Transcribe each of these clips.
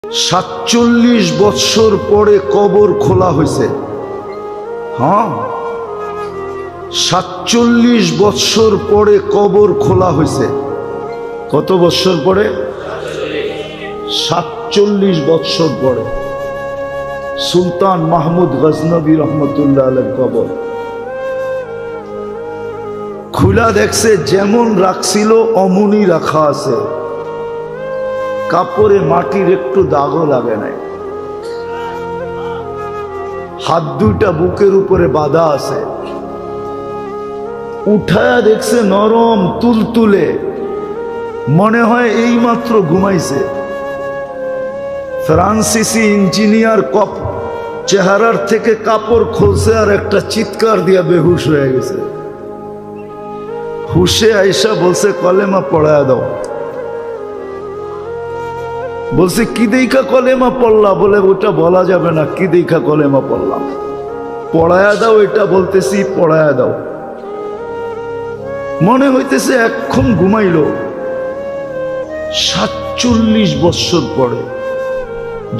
47 বৎসর পরে কবর খোলা হয়েছে। হ্যাঁ, 47 বৎসর পরে কবর খোলা হয়েছে। কত বৎসর পরে? 47 বৎসর পরে সুলতান মাহমুদ গজনবী রহমতুল্লাহ আলাইহির কবর খুলা দেখছে, যেমন রাখছিল অমনি রাখা আছে। কাপড়ে মাটির একটু দাগও লাগে নাই। হাত দুইটা বুকের উপরে বাঁধা আছে। উঠায়া দেখছে নরম তুলতুলে, মনে হয় এই মাত্র ঘুমাইছে। ফ্রান্সিসি ইঞ্জিনিয়ার কপ চেহারার থেকে কাপড় খুলছে আর একটা চিৎকার দিয়া বেহুশ হয়ে গেছে। হুশে আইসা বলছে কলেমা পড়ায়া দাও। বলছে কি দেখা কলেমা পড়লা? বলে ওটা বলা যাবে না, কি দেখা কলেমা পড়লাম। পড়ায়া দাও, এটা বলতেছি পড়ায়া দাও। মনে হইতেছে এখন ঘুমাইল। 47 বৎসর পরে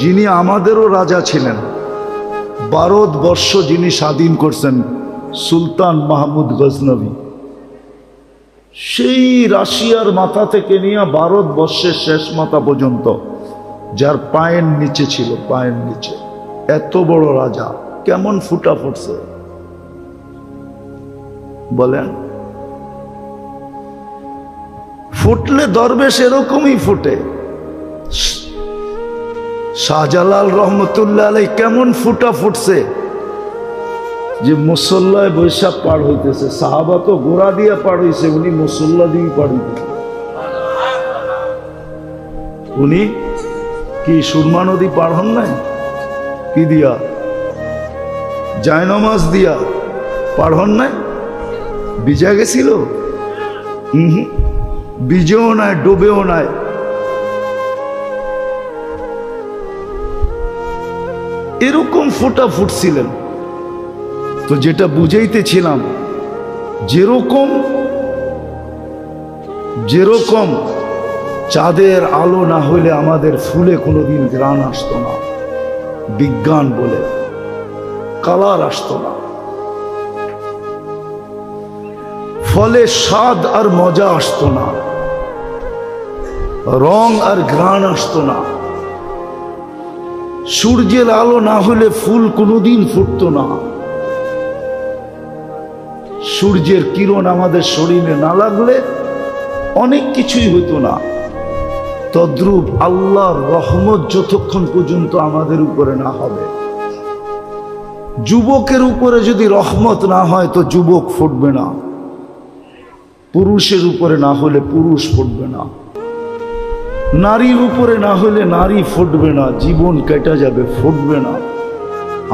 যিনি আমাদেরও রাজা ছিলেন, ভারতবর্ষ যিনি স্বাধীন করছেন, সুলতান মাহমুদ গজনবী, সেই রাশিয়ার মাথা থেকে নিয়ে ভারতবর্ষের শেষ মাথা পর্যন্ত, যার পায়ের নিচে ছিল, পায়ের নিচে এত বড় রাজা, কেমন ফুটা ফুটছে বলেন? ফুটলে দরবেশ এরকমই ফুটে। শাহজালাল রহমতুল্লাহ আলাইহি কেমন ফুটা ফুটছে যে মুসল্লায় বৈশাখ পার হইতেছে। সাহাবা তো ঘোড়া দিয়ে পার হইছে, উনি মুসল্লা দিয়ে পার হইতেছে। উনি কি সুরমা নদী পার হন নাই? কি দিয়া? জায়নমাজ দিয়া পার হন নাই? ভিজা গেছিল? ভিজেও নাই, ডুবেও নাই। এরকম ফোটা ফুটছিলেন। তো যেটা বুঝাইতেছিলাম, যেরকম চাঁদের আলো না হইলে আমাদের ফুলে কোনোদিন ঘ্রাণ আসতো না, বিজ্ঞান বলে কালার আসতো না, ফলে স্বাদ আর মজা আসতো না, রং আর ঘ্রাণ আসতো না। সূর্যের আলো না হলে ফুল কোনোদিন ফুটতো না। সূর্যের কিরণ আমাদের শরীরে না লাগলে অনেক কিছুই হতো না। তদ্রূপ আল্লাহর রহমত যতক্ষণ পর্যন্ত আমাদের উপরে না হবে, যুবকের উপরে যদি রহমত না হয় তো যুবক ফুটবে না। পুরুষের উপরে না হলে পুরুষ ফুটবে না। নারীর উপরে না হলে নারী ফুটবে না। জীবন কেটে যাবে, ফুটবে না।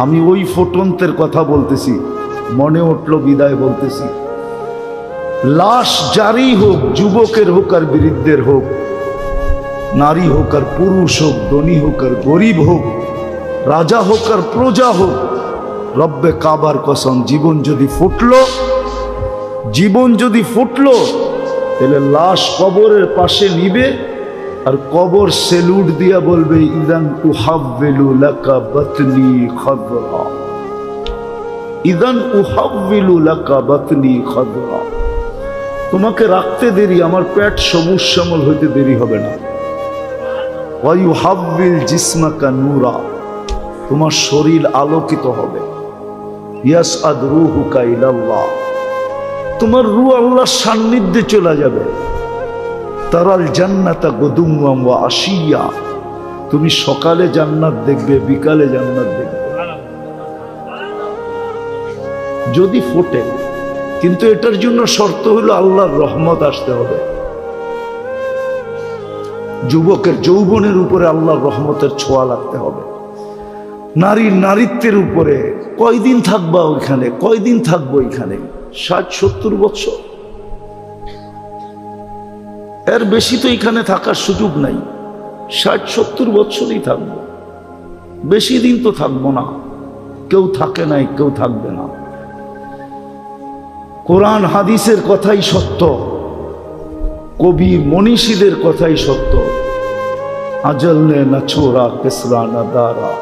আমি ওই ফুটন্তের কথা বলতেছি, মনে উঠল বিদায় বলতেছি। লাশ জারি হোক, যুবকের হোক আর বৃদ্ধের হোক, নারী হোক আর পুরুষ হোক, ধনী হোক আর গরিব হোক, রাজা হোক আর প্রজা হোক, রব্বে কাবার কসম, জীবন যদি ফুটলো তাহলে লাশ কবরের পাশে নিবে আর কবর সেলুট দিয়া বলবে, ইদান উহাব্বিলু লাকা বাতনি খাদরা, ইদান উহাব্বিলু লাকা বাতনি খাদরা। তোমাকে রাখতে দেরি, আমার পেট সবুজ শ্যামল হইতে দেরি হবে না। ওয়া ইউহাব্বিল জিসমাকা নূরা, তোমার শরীর আলোকিত হবে। ইয়াসআদ রূহুকা ইলাল্লাহ, তোমার রূহ আল্লাহর সান্নিধ্যে চলে যাবে। তারাল জান্নাতা গুদুওয়াম ওয়া আশিয়া, তুমি সকালে জান্নাত দেখবে, বিকালে জান্নাত দেখবে যদি ফোটে। কিন্তু এটার জন্য শর্ত হলো আল্লাহর রহমত আসতে হবে। যুবকের যৌবনের উপরে আল্লাহর রহমতের ছোঁয়া লাগতে হবে। নারীর নারীত্বের উপরে কয়দিন থাকবা ওইখানে, কয়দিন থাকবো এখানে? 60-70 বছর, এর বেশি তো এখানে থাকার সুযোগ নাই। 60-70 বছরই থাকবো, বেশি দিন তো থাকবো না। কেউ থাকে নাই, কেউ থাকবে না। কোরআন হাদিসের কথাই সত্য, কবি মনীষীদের কথাই সত্য। अजल ने न छोड़ा किसरा न दारा।